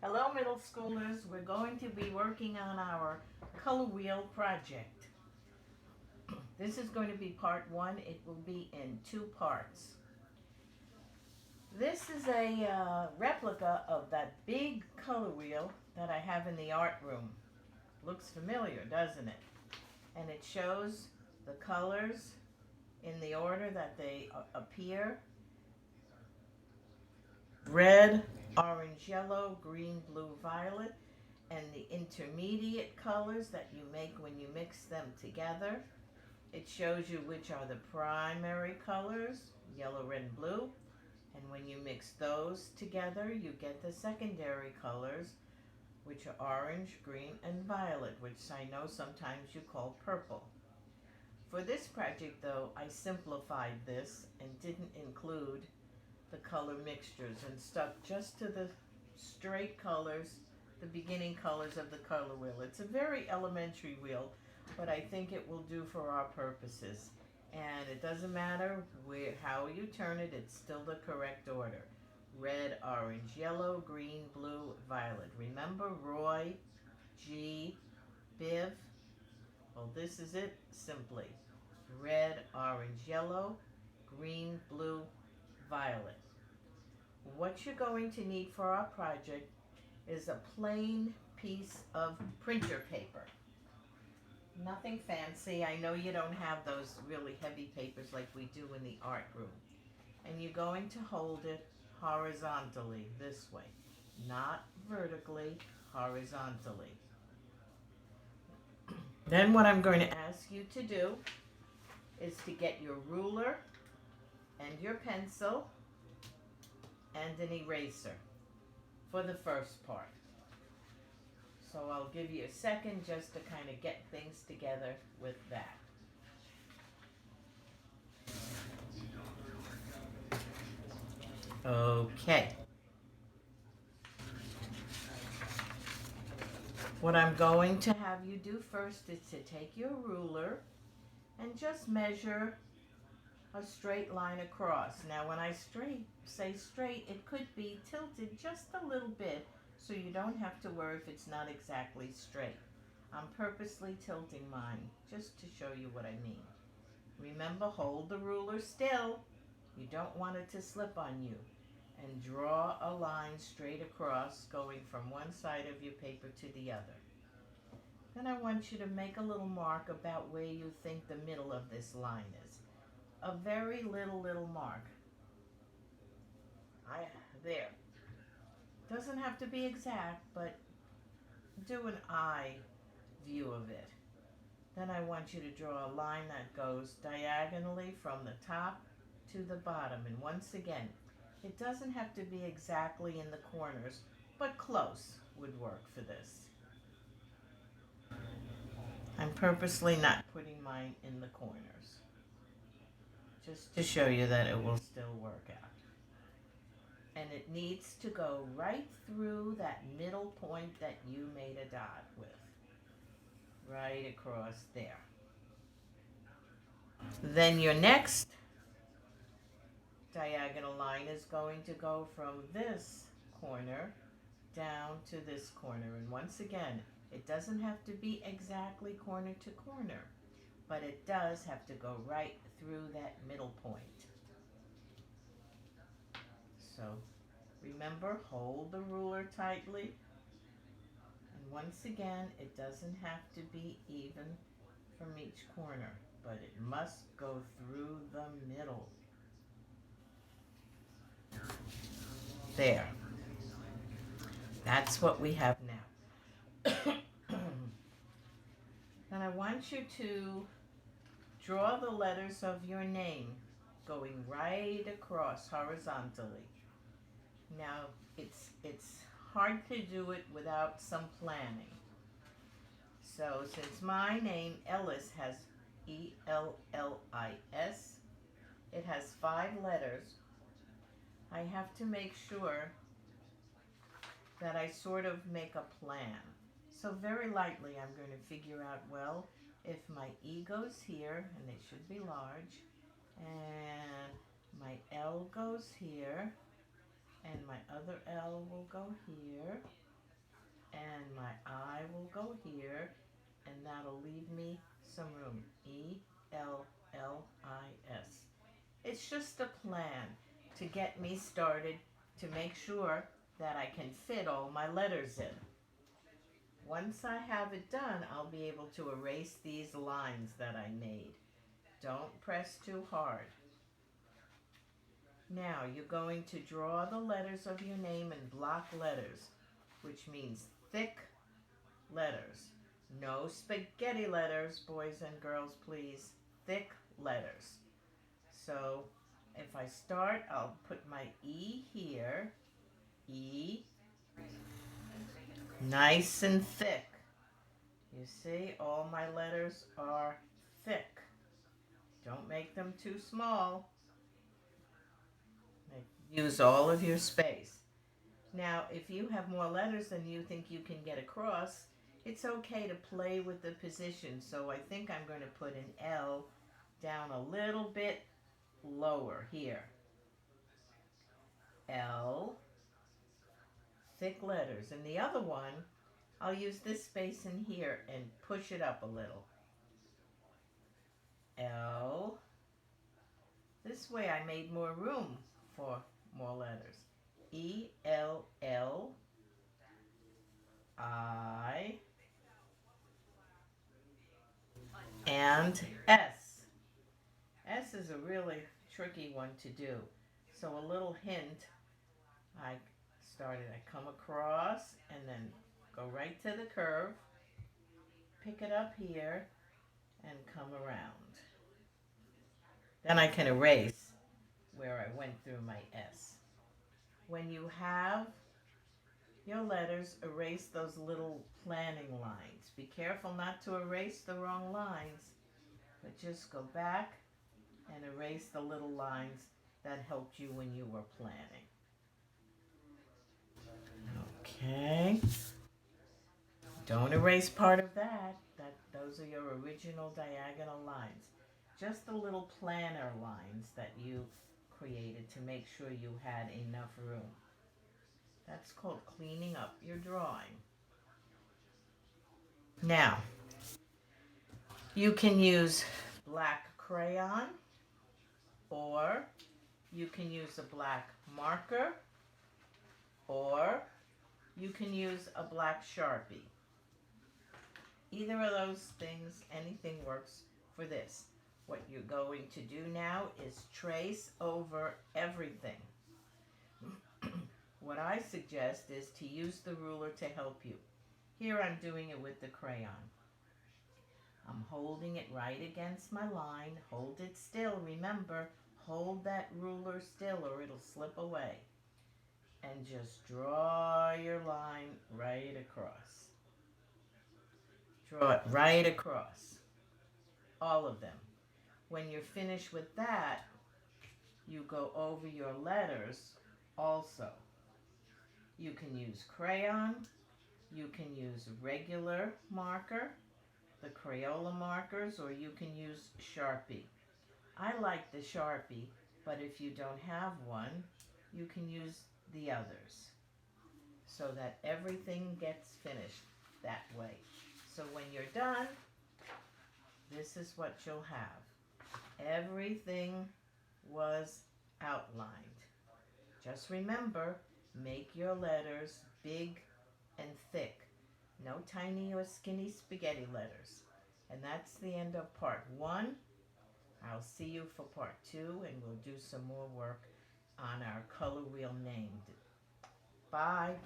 Hello, middle schoolers. We're going to be working on our color wheel project. This is going to be part one. It will be in two parts. This is a replica of that big color wheel that I have in the art room. Looks familiar, doesn't it? And it shows the colors in the order that they appear. Red, orange, yellow, green, blue, violet, and the intermediate colors that you make when you mix them together. It shows you which are the primary colors, yellow, red, and blue. And when you mix those together, you get the secondary colors, which are orange, green, and violet, which I know sometimes you call purple. For this project, though, I simplified this and didn't include the color mixtures and stuck just to the straight colors, the beginning colors of the color wheel. It's a very elementary wheel, but I think it will do for our purposes. And it doesn't matter how you turn it, it's still the correct order. Red, orange, yellow, green, blue, violet. Remember Roy, G, Biv? Well, this is it simply. Red, orange, yellow, green, blue, violet. What you're going to need for our project is a plain piece of printer paper. Nothing fancy. I know you don't have those really heavy papers like we do in the art room. And you're going to hold it horizontally this way, not vertically, horizontally. Then what I'm going to ask you to do is to get your ruler and your pencil and an eraser for the first part. So I'll give you a second just to kind of get things together with that. Okay. What I'm going to have you do first is to take your ruler and just measure a straight line across. Now when I say straight, it could be tilted just a little bit so you don't have to worry if it's not exactly straight. I'm purposely tilting mine just to show you what I mean. Remember, hold the ruler still. You don't want it to slip on you. And draw a line straight across going from one side of your paper to the other. Then I want you to make a little mark about where you think the middle of this line is. A very little mark. There. Doesn't have to be exact, but do an eye view of it. Then I want you to draw a line that goes diagonally from the top to the bottom. And once again, it doesn't have to be exactly in the corners, but close would work for this. I'm purposely not putting mine in the corners, just to show you that it will still work out. And it needs to go right through that middle point that you made a dot with. Right across there. Then your next diagonal line is going to go from this corner down to this corner. And once again, it doesn't have to be exactly corner to corner, but it does have to go right through that middle point. So remember, hold the ruler tightly. And once again, it doesn't have to be even from each corner, but it must go through the middle. There. That's what we have now. And I want you to draw the letters of your name going right across horizontally. Now, it's hard to do it without some planning. So since my name, Ellis, has Ellis, it has 5 letters, I have to make sure that I sort of make a plan. So very lightly I'm going to figure out, well, if my E goes here, and it should be large, and my L goes here, and my other L will go here, And my I will go here, and that'll leave me some room. E-L-L-I-S. It's just a plan to get me started to make sure that I can fit all my letters in. Once I have it done, I'll be able to erase these lines that I made. Don't press too hard. Now you're going to draw the letters of your name in block letters, which means thick letters. No spaghetti letters, boys and girls, please. Thick letters. So if I start, I'll put my E here. E. Nice and thick. You see, all my letters are thick. Don't make them too small. Use all of your space. Now, if you have more letters than you think you can get across, it's okay to play with the position. So I think I'm going to put an L down a little bit lower here. L, thick letters. And the other one, I'll use this space in here and push it up a little. L. This way I made more room for more letters. E, L, L, I, and S. S is a really tricky one to do. So a little hint, I come across and then go right to the curve, pick it up here, and come around. Then I can erase where I went through my S. When you have your letters, erase those little planning lines. Be careful not to erase the wrong lines, but just go back and erase the little lines that helped you when you were planning. Okay. Don't erase part of that. Those are your original diagonal lines. Just the little planner lines that you created to make sure you had enough room. That's called cleaning up your drawing. Now, you can use black crayon, or you can use a black marker, or you can use a black Sharpie. Either of those things, anything works for this. What you're going to do now is trace over everything. What I suggest is to use the ruler to help you. Here I'm doing it with the crayon. I'm holding it right against my line. Hold it still. Remember, hold that ruler still or it'll slip away. And just draw your line right across. Draw it right across. All of them. When you're finished with that, you go over your letters also. You can use crayon. You can use regular marker, the Crayola markers, or you can use Sharpie. I like the Sharpie, but if you don't have one, you can use the others so that everything gets finished that way. So when you're done, this is what you'll have. Everything was outlined. Just remember, make your letters big and thick. No tiny or skinny spaghetti letters. And that's the end of part 1. I'll see you for part 2, and we'll do some more work on our color wheel named. Bye.